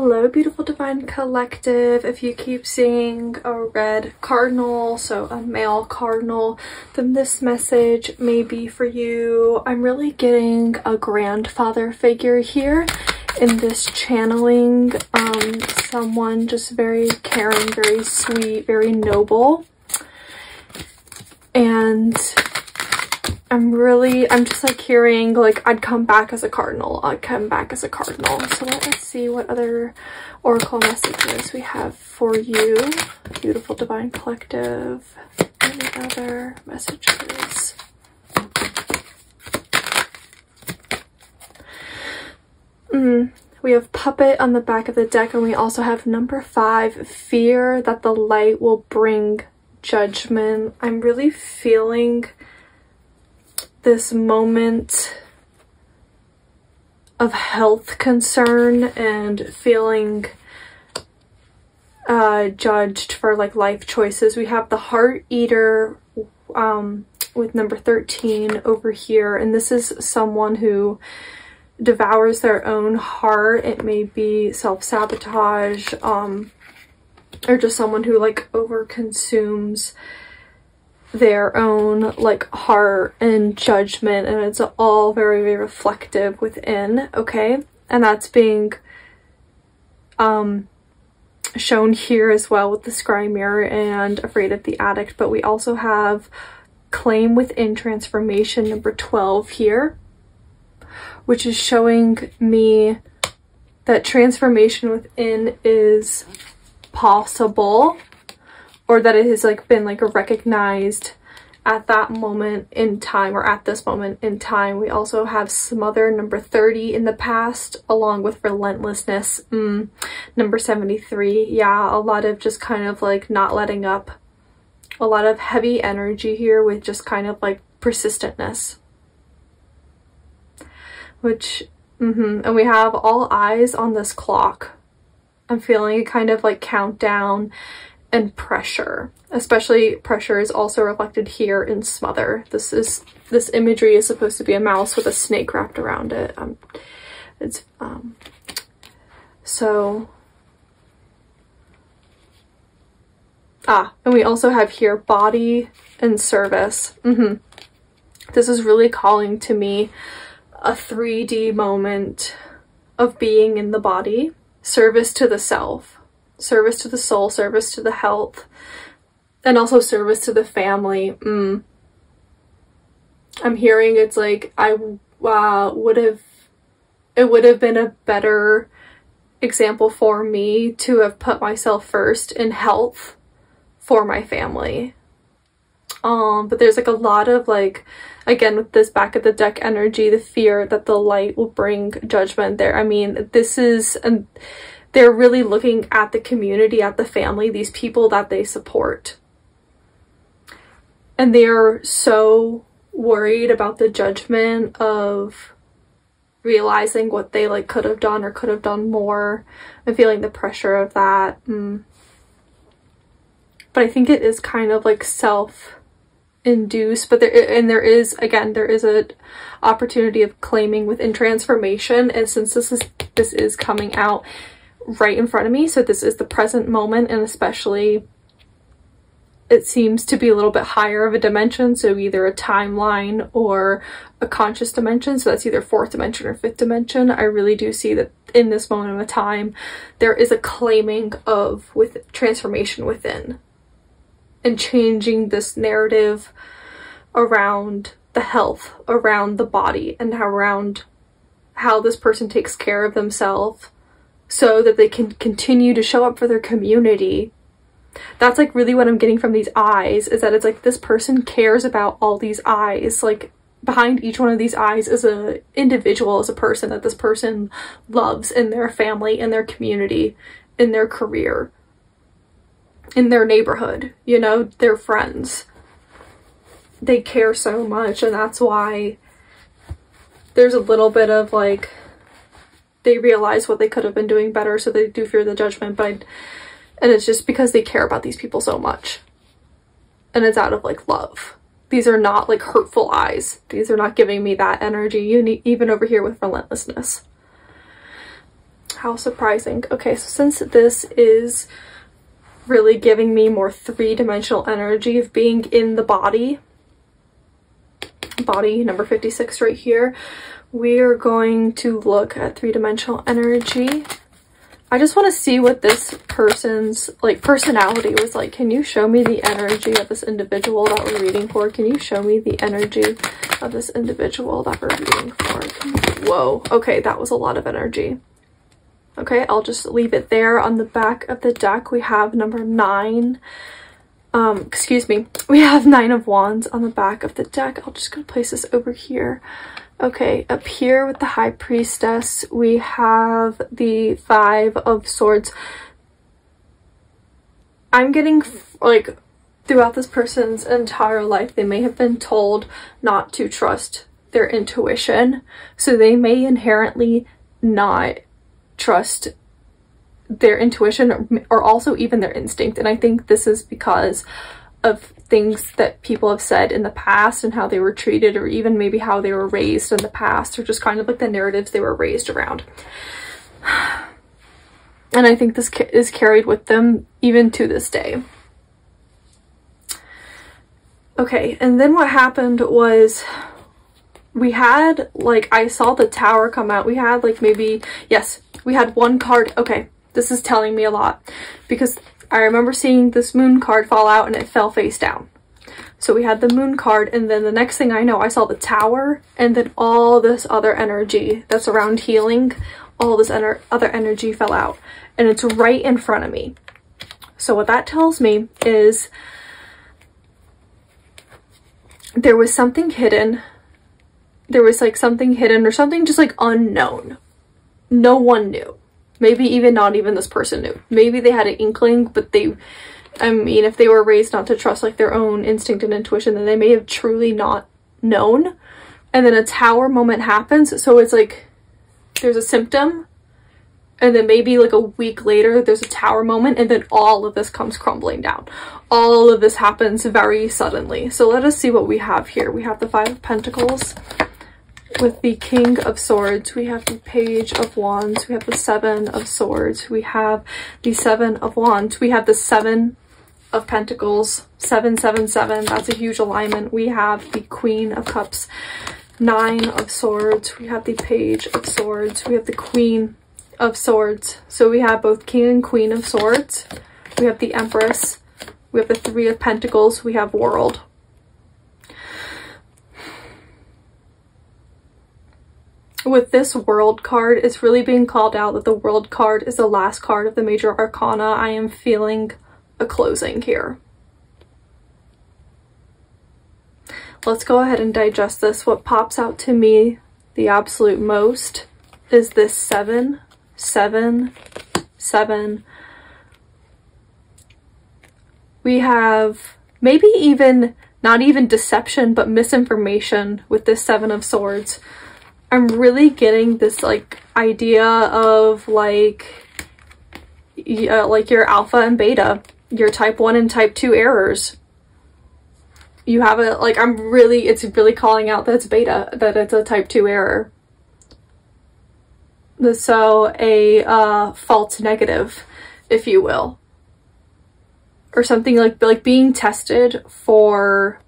Hello, beautiful divine collective. If you keep seeing a red cardinal, so a male cardinal, then this message may be for you. I'm really getting a grandfather figure here in this channeling. Someone just very caring, very sweet, very noble. And I'm just like hearing like I'd come back as a cardinal. I'd come back as a cardinal. So let us see what other oracle messages we have for you, beautiful divine collective. Any other messages? We have puppet on the back of the deck, and we also have number 5, fear that the light will bring judgment. I'm really feeling this moment of health concern and feeling judged for like life choices. We have the heart eater with number 13 over here, and this is someone who devours their own heart. It may be self-sabotage or just someone who like over consumes their own like heart and judgment, and it's all very, very reflective within. Okay, and that's being shown here as well with the scry mirror and afraid of the addict. But we also have claim within transformation number 12 here, which is showing me that transformation within is possible, or that it has like been like recognized at that moment in time, or at this moment in time. We also have smother number 30 in the past, along with relentlessness number 73. Yeah, a lot of just kind of like not letting up, a lot of heavy energy here with just kind of like persistentness, which and we have all eyes on this clock. I'm feeling a kind of like countdown and pressure. Especially pressure is also reflected here in smother. This imagery is supposed to be a mouse with a snake wrapped around it. And we also have here body and service. This is really calling to me a 3D moment of being in the body, service to the self, service to the soul, service to the health, and also service to the family. I'm hearing it's like it would have been a better example for me to have put myself first in health for my family. But there's like a lot of like, again, with this back of the deck energy, the fear that the light will bring judgment there. I mean, this is, and they're really looking at the community, at the family, these people that they support. And they're so worried about the judgment of realizing what they like could have done or could have done more, and feeling the pressure of that. But I think it is kind of like self-induced, but there is an opportunity of claiming within transformation. And since this is coming out right in front of me, so this is the present moment, and especially it seems to be a little bit higher of a dimension, so either a timeline or a conscious dimension, so that's either 4th dimension or 5th dimension. I really do see that in this moment of time there is a claiming of with transformation within, and changing this narrative around the health, around the body, and around how this person takes care of themselves so that they can continue to show up for their community. That's like really what I'm getting from these eyes, is that it's like this person cares about all these eyes. Like behind each one of these eyes is a individual, is a person that this person loves in their family, in their community, in their career, in their neighborhood, you know, their friends. They care so much, and that's why there's a little bit of like, they realize what they could have been doing better, so they do fear the judgment, and it's just because they care about these people so much, and it's out of like love. These are not like hurtful eyes. These are not giving me that energy. Even over here with relentlessness. How surprising. Okay, so since this is really giving me more three-dimensional energy of being in the body number 56 right here, we are going to look at three-dimensional energy. I just want to see what this person's like personality was like. Can you show me the energy of this individual that we're reading for? Can you show me the energy of this individual that we're reading for? Whoa, okay, that was a lot of energy. Okay, I'll just leave it there. On the back of the deck, we have number 9. Excuse me. We have 9 of Wands on the back of the deck. I'm just going to place this over here. Okay, up here with the High Priestess, we have the 5 of Swords. I'm getting, like, throughout this person's entire life, they may have been told not to trust their intuition. So they may inherently not trust their intuition or also even their instinct. And I think this is because of things that people have said in the past and how they were treated, or even maybe how they were raised in the past, or just kind of like the narratives they were raised around. And I think this is carried with them even to this day. Okay, and then what happened was we had, like, I saw the Tower come out. We had, like, maybe, yes, we had one card. Okay, this is telling me a lot because I remember seeing this Moon card fall out and it fell face down. So we had the Moon card, and then the next thing I know, I saw the Tower, and then all this other energy that's around healing, all this other energy fell out, and it's right in front of me. So what that tells me is there was something hidden. There was like something hidden or something just like unknown. No one knew. Maybe even not even this person knew. Maybe they had an inkling, but they, I mean, if they were raised not to trust like their own instinct and intuition, then they may have truly not known. And then a Tower moment happens. So it's like there's a symptom, and then maybe like a week later there's a Tower moment, and then all of this comes crumbling down. All of this happens very suddenly. So let us see what we have here. We have the 5 of Pentacles with the King of Swords. We have the Page of Wands. We have the 7 of Swords. We have the 7 of Wands. We have the 7 of Pentacles. 7, 7, 7. That's a huge alignment. We have the Queen of Cups. 9 of Swords. We have the Page of Swords. We have the Queen of Swords. So we have both King and Queen of Swords. We have the Empress. We have the 3 of Pentacles. We have World. With this World card, it's really being called out that the World card is the last card of the major arcana. I am feeling a closing here. Let's go ahead and digest this. What pops out to me the absolute most is this 7, 7, 7. We have maybe even, not even deception, but misinformation with this 7 of Swords. I'm really getting this like idea of like your alpha and beta, your type 1 and type 2 errors. You have a, like, it's really calling out that it's beta, that it's a type 2 error. So a false negative, if you will. Or something like being tested for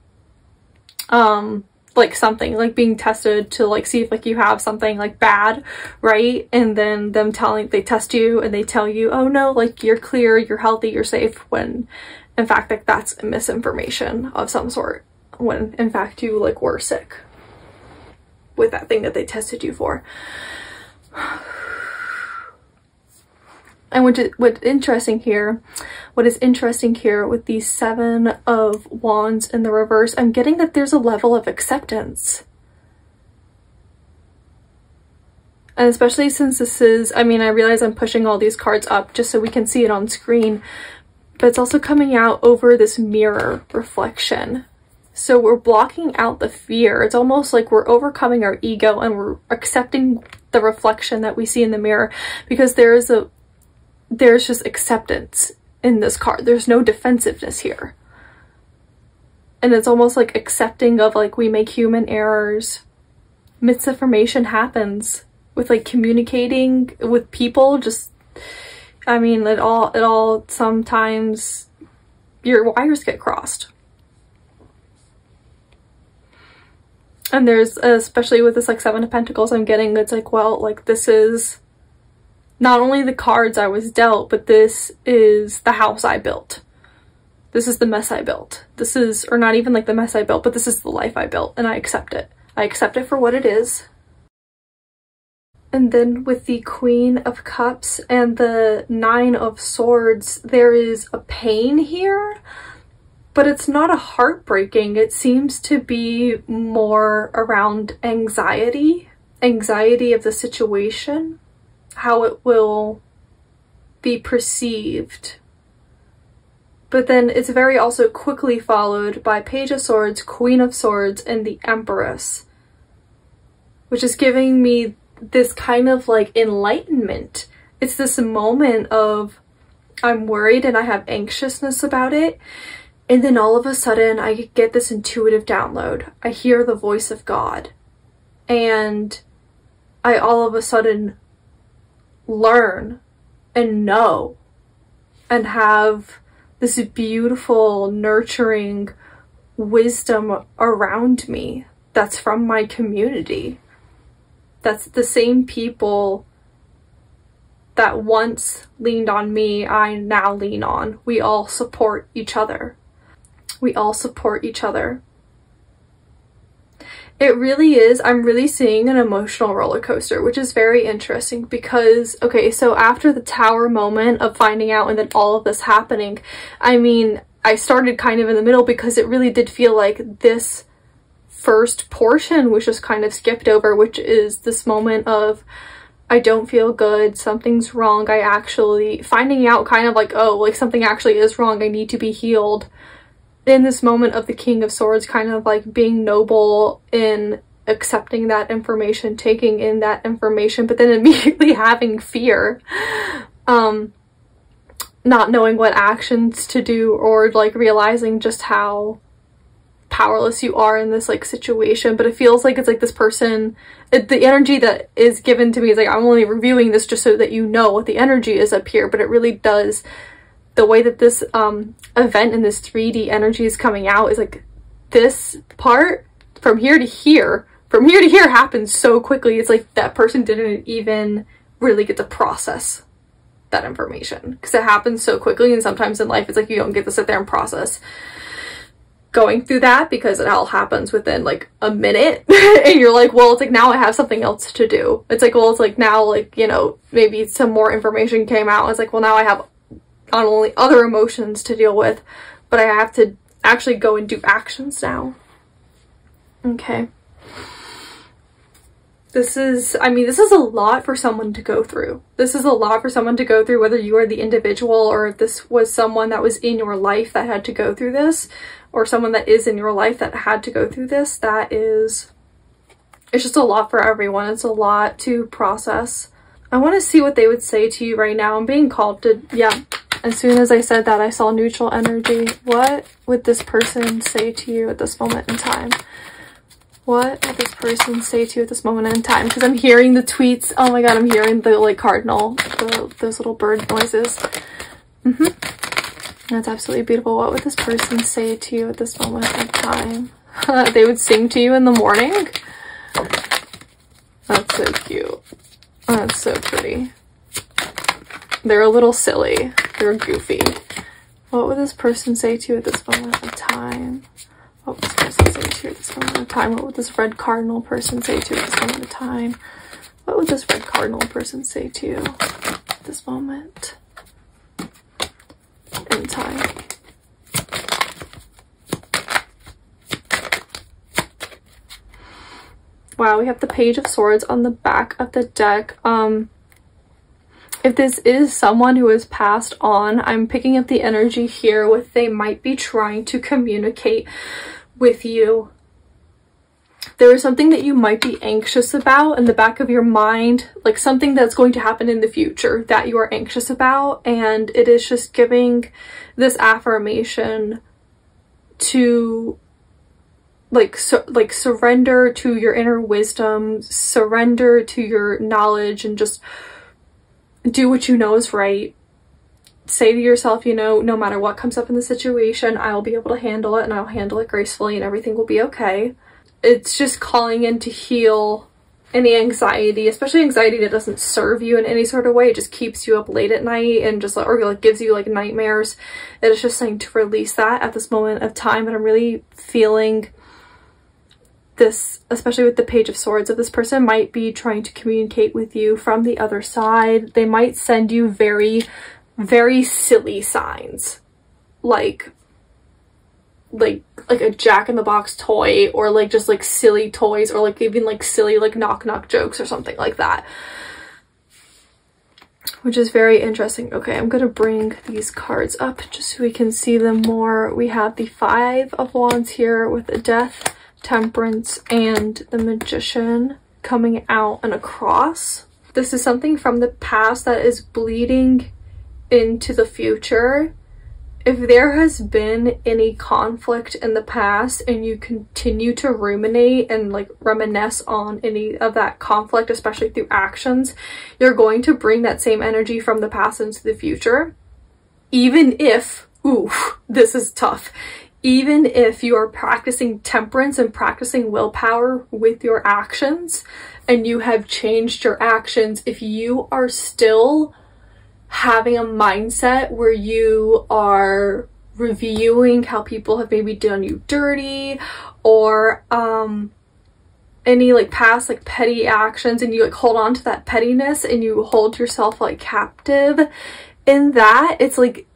like something, like being tested to like see if like you have something like bad, right? And then them they test you and they tell you, oh no, like you're clear, you're healthy, you're safe, when in fact like that's misinformation of some sort, when in fact you like were sick with that thing that they tested you for. And what is interesting here with these 7 of Wands in the reverse, I'm getting that there's a level of acceptance. And especially since this is, I mean, I realize I'm pushing all these cards up just so we can see it on screen, but it's also coming out over this mirror reflection. So we're blocking out the fear. It's almost like we're overcoming our ego and we're accepting the reflection that we see in the mirror, because there's just acceptance in this card. There's no defensiveness here. And it's almost like accepting of like we make human errors. Misinformation happens. with like communicating with people. Just, I mean, it all sometimes your wires get crossed. And there's, especially with this like Seven of Pentacles I'm getting, it's like, well, like this is not only the cards I was dealt, but this is the house I built. This is the mess I built. This is, or not even like the mess I built, but this is the life I built, and I accept it. I accept it for what it is. And then with the Queen of Cups and the Nine of Swords, there is a pain here, but it's not a heartbreaking. It seems to be more around anxiety of the situation, how it will be perceived. But then it's very also quickly followed by Page of Swords, Queen of Swords, and the Empress, which is giving me this kind of like enlightenment. It's this moment of I'm worried and I have anxiousness about it, and then all of a sudden I get this intuitive download. I hear the voice of God, and I all of a sudden learn and know and have this beautiful, nurturing wisdom around me that's from my community. That's the same people that once leaned on me, I now lean on. We all support each other. We all support each other. It really is. I'm really seeing an emotional roller coaster, which is very interesting because, okay, so after the Tower moment of finding out and then all of this happening, I mean, I started kind of in the middle because it really did feel like this first portion was just kind of skipped over, which is this moment of I don't feel good, something's wrong, I actually, finding out kind of like, oh, like something actually is wrong, I need to be healed. In this moment of the King of Swords, kind of like being noble in accepting that information, taking in that information, but then immediately having fear, not knowing what actions to do, or like realizing just how powerless you are in this like situation. But it feels like it's like this person, the energy that is given to me is like, I'm only reviewing this just so that you know what the energy is up here, but it really does, the way that this event and this 3D energy is coming out is like this part from here to here happens so quickly. It's like that person didn't even really get to process that information because it happens so quickly, and sometimes in life it's like you don't get to sit there and process going through that because it all happens within like a minute and you're like, well, it's like now I have something else to do. It's like, well, it's like now, like, you know, maybe some more information came out. It's like, well, now I have not only other emotions to deal with, but I have to actually go and do actions now. Okay. This is, I mean, this is a lot for someone to go through. This is a lot for someone to go through, whether you are the individual or if this was someone that was in your life that had to go through this, or someone that is in your life that had to go through this. That is, it's just a lot for everyone. It's a lot to process. I want to see what they would say to you right now. I'm being called to, yeah. As soon as I said that, I saw neutral energy. What would this person say to you at this moment in time? What would this person say to you at this moment in time? Because I'm hearing the tweets. Oh my god, I'm hearing the like cardinal, those little bird noises. That's absolutely beautiful. What would this person say to you at this moment of time? They would sing to you in the morning? That's so cute. That's so pretty. They're a little silly. They're goofy. What would this person say to you at this moment of time? What would this person say to you at this moment of time? What would this red cardinal person say to you at this moment of time? What would this red cardinal person say to you at this moment in time? Wow, we have the Page of Swords on the back of the deck. If this is someone who has passed on, I'm picking up the energy here with they might be trying to communicate with you. There is something that you might be anxious about in the back of your mind, like something that's going to happen in the future that you are anxious about, and it is just giving this affirmation to like surrender to your inner wisdom, surrender to your knowledge, and just do what you know is right. Say to yourself, you know, no matter what comes up in the situation, I'll be able to handle it, and I'll handle it gracefully, and everything will be okay. It's just calling in to heal any anxiety, especially anxiety that doesn't serve you in any sort of way. It just keeps you up late at night and just or like gives you like nightmares. It is just saying to release that at this moment of time. And I'm really feeling this, especially with the Page of Swords, that this person might be trying to communicate with you from the other side. They might send you very, very silly signs, like a Jack-in-the-Box toy, or like just like silly toys, or like even like silly like knock jokes or something like that, which is very interesting. Okay, I'm gonna bring these cards up just so we can see them more. We have the Five of Wands here with the Death, Temperance, and the Magician coming out and across. This is something from the past that is bleeding into the future. If there has been any conflict in the past and you continue to ruminate and like reminisce on any of that conflict, especially through actions, you're going to bring that same energy from the past into the future. Even if, ooh, this is tough. Even if you are practicing temperance and practicing willpower with your actions, and you have changed your actions, if you are still having a mindset where you are reviewing how people have maybe done you dirty, or any like past like petty actions, and you like hold on to that pettiness and you hold yourself like captive in that, it's like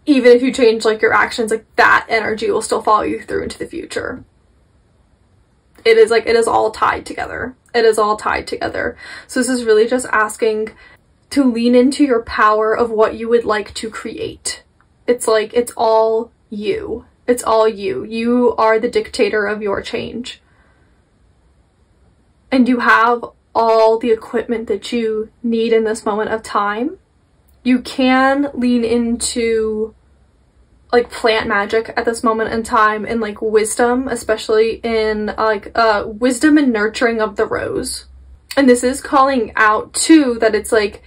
even if you change like your actions, like that energy will still follow you through into the future. It is like, it is all tied together. It is all tied together. So this is really just asking to lean into your power of what you would like to create. It's like, it's all you. It's all you. You are the dictator of your change. And you have all the equipment that you need in this moment of time. You can lean into like plant magic at this moment in time, and like wisdom, especially in like wisdom and nurturing of the rose. And this is calling out too that it's like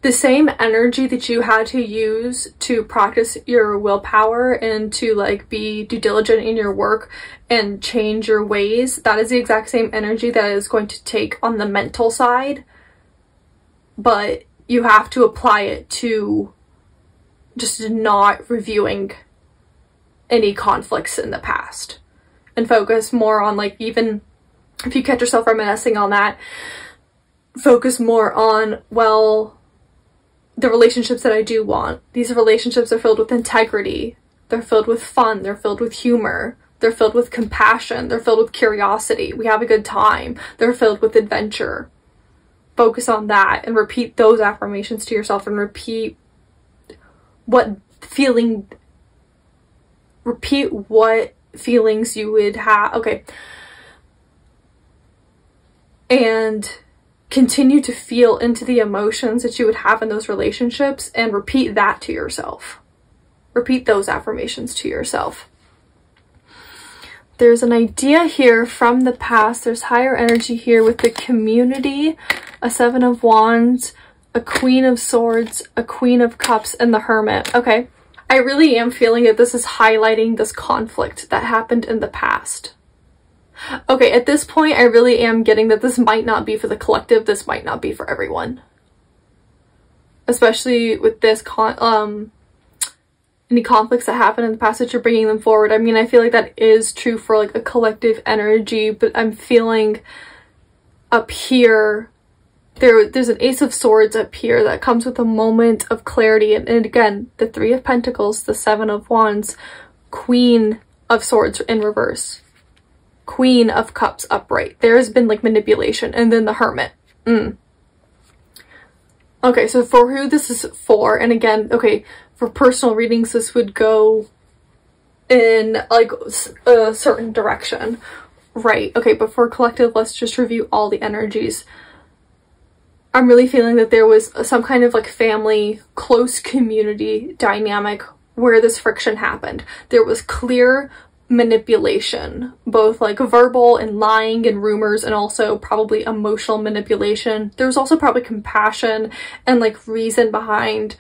the same energy that you had to use to practice your willpower and to like be due diligent in your work and change your ways, that is the exact same energy that is going to take on the mental side, but you have to apply it to just not reviewing any conflicts in the past, and focus more on, like, even if you catch yourself reminiscing on that, focus more on, well, the relationships that I do want. These relationships are filled with integrity. They're filled with fun. They're filled with humor. They're filled with compassion. They're filled with curiosity. We have a good time. They're filled with adventure. Focus on that and repeat those affirmations to yourself, and repeat what feelings you would have. Okay. And continue to feel into the emotions that you would have in those relationships, and repeat that to yourself. Repeat those affirmations to yourself. There's an idea here from the past. There's higher energy here with the community, a Seven of Wands, a Queen of Swords, a Queen of Cups, and the Hermit. Okay. I really am feeling that this is highlighting this conflict that happened in the past. Okay, at this point, I really am getting that this might not be for the collective. This might not be for everyone. Especially with this any conflicts that happen in the past that you're bringing them forward. I mean, I feel like that is true for like a collective energy, but I'm feeling up here, there's an Ace of Swords up here that comes with a moment of clarity. And again, the Three of Pentacles, the Seven of Wands, Queen of Swords in reverse, Queen of Cups upright. There has been like manipulation, and then the Hermit. Okay, so for who this is for, and again, okay, for personal readings, this would go in like a certain direction, right? Okay, but for collective, let's just review all the energies. I'm really feeling that there was some kind of like family, close community dynamic where this friction happened. There was clear manipulation, both like verbal and lying and rumors, and also probably emotional manipulation. There's also probably compassion and like reason behind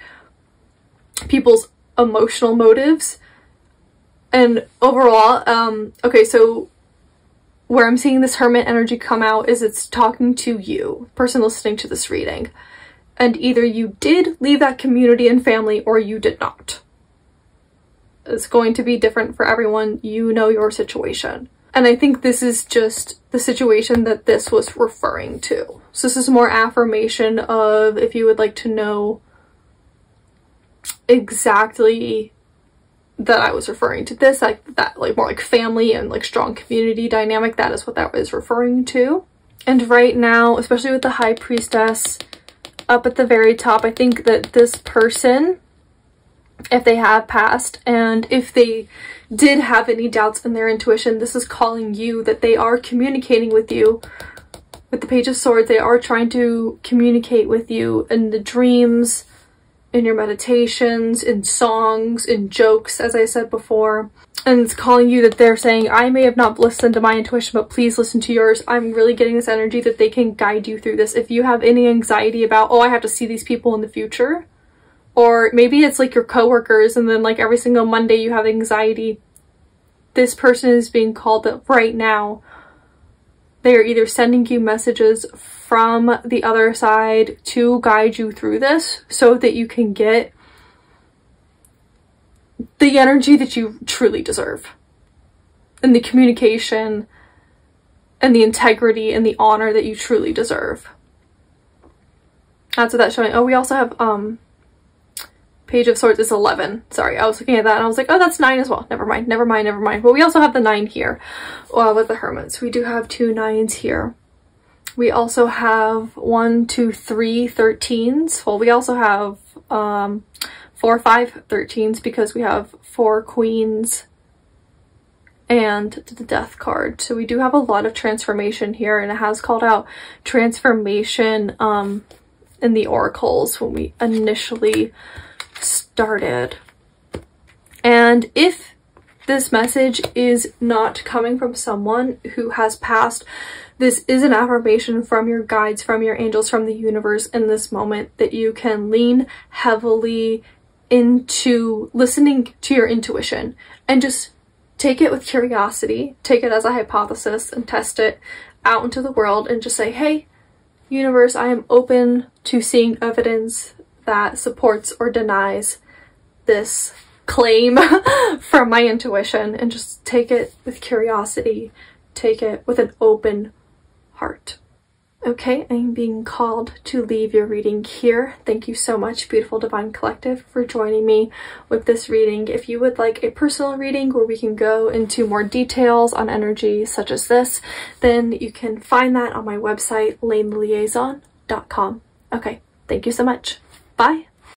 people's emotional motives. And overall, okay, so where I'm seeing this Hermit energy come out is it's talking to you, person listening to this reading. And either you did leave that community and family or you did not. It's going to be different for everyone. You know your situation. And I think this is just the situation that this was referring to. So this is more affirmation of, if you would like to know exactly that I was referring to this, like that, like more like family and like strong community dynamic, that is what that was referring to. And right now, especially with the High Priestess up at the very top, I think that this person, if they have passed and if they did have any doubts in their intuition, this is calling you that they are communicating with you. With the Page of Swords, they are trying to communicate with you in the dreams, in your meditations, in songs, in jokes, as I said before. And it's calling you that they're saying, I may have not listened to my intuition, but please listen to yours. I'm really getting this energy that they can guide you through this. If you have any anxiety about, oh, I have to see these people in the future, or maybe it's like your coworkers and then like every single Monday you have anxiety, this person is being called that right now they are either sending you messages from the other side to guide you through this so that you can get the energy that you truly deserve, and the communication and the integrity and the honor that you truly deserve. That's what that's showing. Oh, we also have Page of Swords is 11. Sorry, I was looking at that and I was like, oh, that's 9 as well. Never mind, never mind, never mind. But we also have the 9 here with the Hermits. We do have 2 9s here. We also have 1, 2, 3 13s. Well, we also have 4, 5 13s because we have 4 Queens and the Death card. So we do have a lot of transformation here, and it has called out transformation in the oracles when we initially started. And if this message is not coming from someone who has passed, this is an affirmation from your guides, from your angels, from the universe in this moment, that you can lean heavily into listening to your intuition and just take it with curiosity, take it as a hypothesis and test it out into the world and just say, hey, universe, I am open to seeing evidence that supports or denies this claim from my intuition, and just take it with curiosity, take it with an open heart. Okay, I'm being called to leave your reading here. Thank you so much, beautiful Divine Collective, for joining me with this reading. If you would like a personal reading where we can go into more details on energy such as this, then you can find that on my website, lanetheliaison.com. Okay, thank you so much. Bye.